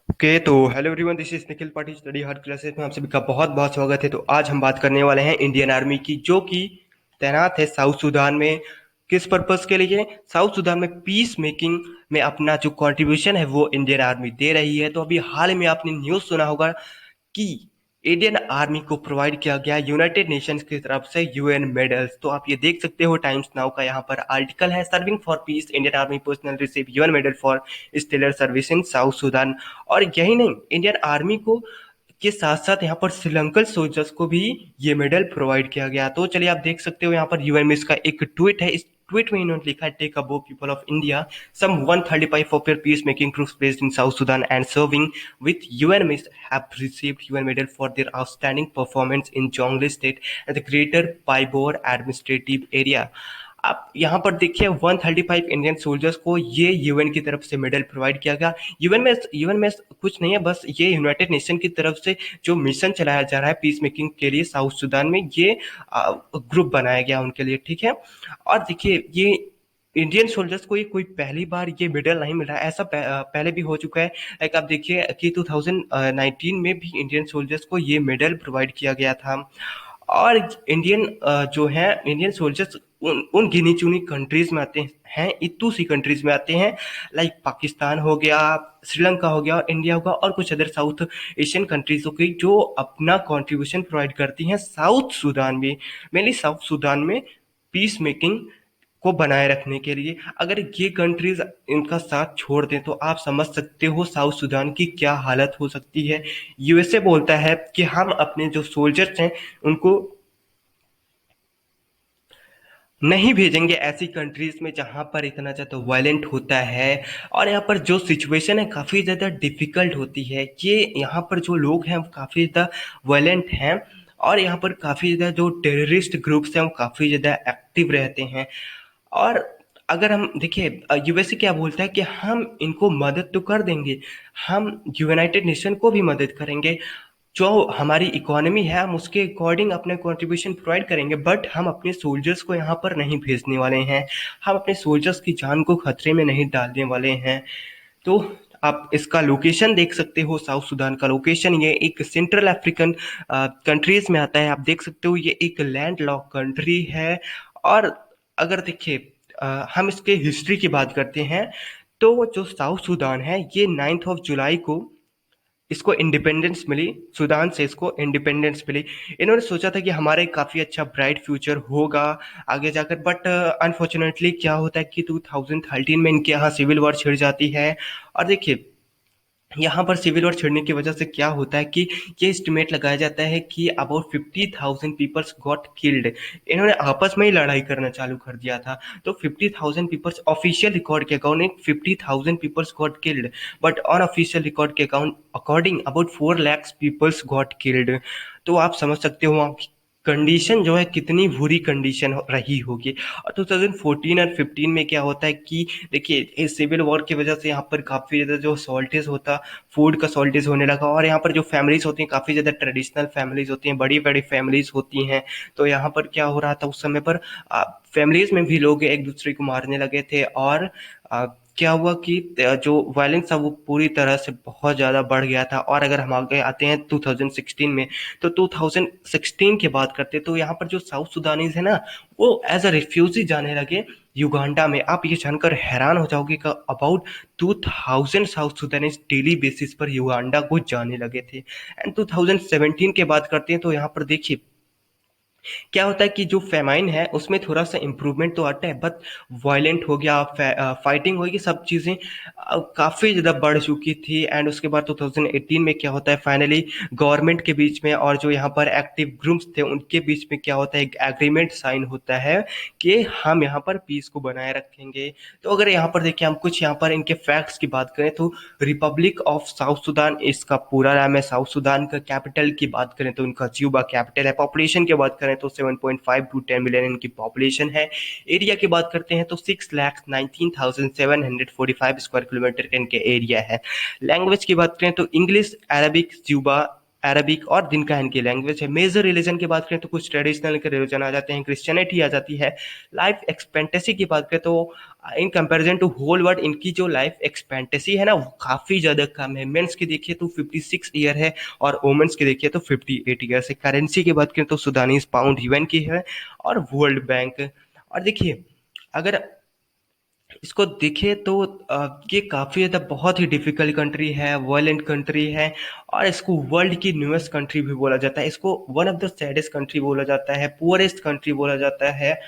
Okay तो hello everyone, this is Nikhil Patil study hard classes में आप सभी का बहुत बहुत स्वागत है। तो आज हम बात करने वाले हैं इंडियन आर्मी की, जो कि तैनात है साउथ सूडान में। किस पर्पस के लिए? साउथ सूडान में पीस मेकिंग में अपना जो कंट्रीब्यूशन है वो इंडियन आर्मी दे रही है। तो अभी हाल में आपने न्यूज़ सुना होगा कि इंडियन आर्मी को प्रोवाइड किया गया यूनाइटेड नेशंस की तरफ से यूएन मेडल्स। तो आप ये देख सकते हो, टाइम्स नाउ का यहाँ पर आर्टिकल है, serving for peace Indian army personnel receive UN medal for stellar service in South Sudan. और यही नहीं, इंडियन आर्मी को के साथ साथ यहाँ पर श्रीलंकन सोल्जर्स को भी ये मेडल प्रोवाइड किया गया। तो चलिए आप देख सकते हो, यहाँ पर यूएन मिस का एक ट्वीट है। इस ट्वीट में इन्होंने लिखा है, take about people of India some 135 of your peacemaking troops based in South Sudan and serving with UN miss have received UN medal for their outstanding performance in Jonglei State and the Greater Pibor Administrative Area। आप यहाँ पर देखिए, 135 Indian soldiers को ये UN की तरफ से medal provide किया गया। यूएन में कुछ नहीं है, बस ये यूनाइटेड नेशन की तरफ से जो मिशन चलाया जा रहा है पीस मेकिंग के लिए साउथ सूडान में, ये ग्रुप बनाया गया उनके लिए, ठीक है। और देखिए, ये इंडियन सोल्जर्स को ये कोई पहली बार ये मेडल नहीं मिला है, ऐसा पहले भी हो चुका है। लाइक आप देखिए कि 2019 में भी इंडियन सोल्जर्स को ये मेडल प्रोवाइड किया गया था। और जो है इंडियन सोल्जर्स उन गिनी चुनी कंट्रीज में आते हैं, इतू सी कंट्रीज में आते हैं, लाइक पाकिस्तान हो गया, श्रीलंका हो गया, और इंडिया होगा, और कुछ अदर साउथ एशियन कंट्रीज हो गई, जो अपना कंट्रीब्यूशन प्रोवाइड करती हैं साउथ सूडान में, मेनली साउथ सूडान में पीस मेकिंग को बनाए रखने के लिए। अगर ये कंट्रीज इनका साथ छोड़ दें तो आप समझ सकते हो साउथ सूडान की क्या हालत हो सकती है। यूएसए बोलता है कि हम अपने जो सोल्जर्स हैं उनको नहीं भेजेंगे ऐसी कंट्रीज में जहां पर इतना ज़्यादा वायलेंट होता है, और यहाँ पर जो सिचुएशन है काफ़ी ज़्यादा डिफिकल्ट होती है। ये यहाँ पर जो लोग हैं वो काफ़ी ज़्यादा वायलेंट हैं, और यहाँ पर काफ़ी ज़्यादा जो टेररिस्ट ग्रुप्स हैं वो काफ़ी ज़्यादा एक्टिव रहते हैं। और अगर हम देखिए, यूएसए क्या बोलता है कि हम इनको मदद तो कर देंगे, हम यूनाइटेड नेशन को भी मदद करेंगे, जो हमारी इकोनॉमी है हम उसके अकॉर्डिंग अपने कंट्रीब्यूशन प्रोवाइड करेंगे, बट हम अपने सोल्जर्स को यहाँ पर नहीं भेजने वाले हैं, हम अपने सोल्जर्स की जान को खतरे में नहीं डालने वाले हैं। तो आप इसका लोकेशन देख सकते हो, साउथ सूडान का लोकेशन ये एक सेंट्रल अफ्रीकन कंट्रीज में आता है। आप देख सकते हो ये एक लैंड लॉक कंट्री है। और अगर देखिए, हम इसके हिस्ट्री की बात करते हैं, तो जो साउथ सूडान है ये 9 जुलाई को इसको इंडिपेंडेंस मिली, सूडान से इसको इंडिपेंडेंस मिली। इन्होंने सोचा था कि हमारे काफ़ी अच्छा ब्राइट फ्यूचर होगा आगे जाकर, बट अनफॉर्चुनेटली क्या होता है कि 2013 में इनके यहाँ सिविल वॉर छिड़ जाती है। और देखिए, यहाँ पर सिविल वॉर छिड़ने की वजह से क्या होता है कि ये एस्टिमेट लगाया जाता है कि अबाउट 50,000 पीपल्स गॉट किल्ड। इन्होंने आपस में ही लड़ाई करना चालू कर दिया था। तो 50,000 पीपल्स ऑफिशियल रिकॉर्ड के account 50,000 peoples got killed, but on official record के account according about 4 lakh peoples got killed. तो आप समझ सकते हो वहाँ की कंडीशन जो है कितनी बुरी कंडीशन रही होगी। और 2014 और 15 में क्या होता है कि देखिए, इस सिविल वॉर की वजह से यहाँ पर काफ़ी ज़्यादा जो शॉर्टेज होता, फूड का शॉर्टेज होने लगा। और यहाँ पर जो फैमिलीज होती हैं काफ़ी ज़्यादा ट्रेडिशनल फैमिलीज होती हैं, बड़ी बड़ी फैमिलीज होती हैं। तो यहाँ पर क्या हो रहा था उस समय पर, फैमिलीज में भी लोग एक दूसरे को मारने लगे थे। और क्या हुआ कि जो वायलेंस था वो पूरी तरह से बहुत ज़्यादा बढ़ गया था। और अगर हम आगे आते हैं 2016 में, तो 2016 की बात करते हैं, तो यहाँ पर जो साउथ सुडानीज है ना, वो एज अ रिफ्यूजी जाने लगे युगांडा में। आप ये जानकर हैरान हो जाओगे कि about 2000 south Sudanese daily basis पर युगांडा को जाने लगे थे। एंड 2017 की बात करते हैं, तो यहाँ पर देखिए क्या होता है कि जो फेमाइन है उसमें थोड़ा सा इम्प्रूवमेंट तो आता है, बट वायलेंट हो गया, फाइटिंग होगी, सब चीज़ें काफ़ी ज़्यादा बढ़ चुकी थी। एंड उसके बाद 2018 में क्या होता है, फाइनली गवर्नमेंट के बीच में और जो यहाँ पर एक्टिव ग्रुप्स थे उनके बीच में क्या होता है, एक एग्रीमेंट साइन होता है कि हम यहाँ पर पीस को बनाए रखेंगे। तो अगर यहाँ पर देखिए, हम कुछ यहाँ पर इनके फैक्ट्स की बात करें, तो रिपब्लिक ऑफ साउथ सूडान इसका पूरा नाम है। साउथ सूडान का कैपिटल की बात करें तो इनका ज्यूबा कैपिटल है। पॉपुलेशन की बात करें तो 7.5 टू 10 मिलियन इनकी पॉपुलेशन है। एरिया की बात करते हैं तो 6,19,745 स्क्वायर किलोमीटर का इनके एरिया है। लैंग्वेज की बात करें तो इंग्लिश, अरबिक, ज्यूबा अरबिक और जिनका इनकी लैंग्वेज है। मेजर रिलीजन की बात करें तो कुछ ट्रेडिशनल के रिलीजन आ जाते हैं, क्रिश्चियनिटी आ जाती है। लाइफ एक्सपेक्टेंसी की बात करें तो in comparison to whole world इनकी जो लाइफ एक्सपेक्टेंसी है ना वो काफ़ी ज़्यादा कम है। मेंस की देखिए तो 56 ईयर है और वुमेन्स की देखिए तो 58 ईयर्स है। करेंसी की बात करें तो सुडानीज पाउंड यूएन की है और वर्ल्ड बैंक। और देखिए अगर इसको देखे तो ये काफ़ी ज़्यादा बहुत ही डिफिकल्ट कंट्री है, वायलेंट कंट्री है और इसको वर्ल्ड की न्यूएस्ट कंट्री भी बोला जाता है। इसको one of the saddest country बोला जाता है, पुअरेस्ट कंट्री बोला जाता है।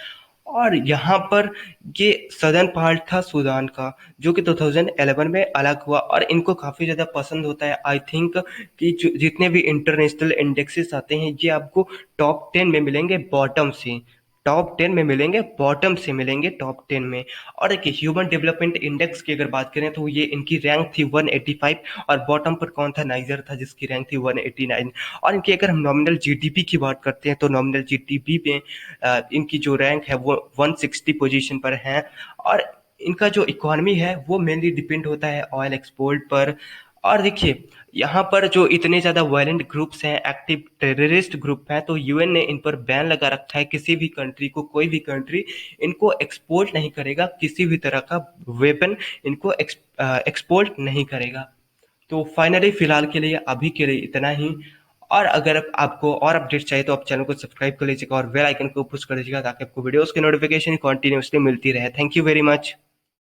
और यहाँ पर ये सदर्न पार्ट था सूडान का जो कि 2011 में अलग हुआ और इनको काफ़ी ज़्यादा पसंद होता है। आई थिंक कि जितने भी इंटरनेशनल इंडेक्सेस आते हैं ये आपको टॉप 10 में मिलेंगे बॉटम से, टॉप 10 में मिलेंगे, बॉटम से मिलेंगे टॉप 10 में। और देखिए ह्यूमन डेवलपमेंट इंडेक्स की अगर बात करें तो ये इनकी रैंक थी 185 और बॉटम पर कौन था, नाइजर था जिसकी रैंक थी 189। और इनकी अगर हम नॉमिनल जीडीपी की बात करते हैं तो नॉमिनल जीडीपी में इनकी जो रैंक है वो 160 पोजीशन पर है। और इनका जो इकोनॉमी है वो मेनली डिपेंड होता है ऑयल एक्सपोर्ट पर। और देखिए यहाँ पर जो इतने ज़्यादा वायलेंट ग्रुप्स हैं, एक्टिव टेररिस्ट ग्रुप हैं, तो यूएन ने इन पर बैन लगा रखा है। किसी भी कंट्री को, कोई भी कंट्री इनको एक्सपोर्ट नहीं करेगा, किसी भी तरह का वेपन इनको एक्सपोर्ट नहीं करेगा। तो फाइनली फिलहाल के लिए अभी के लिए इतना ही। और अगर आपको और अपडेट्स चाहिए तो आप चैनल को सब्सक्राइब कर लीजिएगा और बेल आइकन को पुश कर लीजिएगा ताकि आपको वीडियोस की नोटिफिकेशन कंटिन्यूसली मिलती रहे। Thank you very much.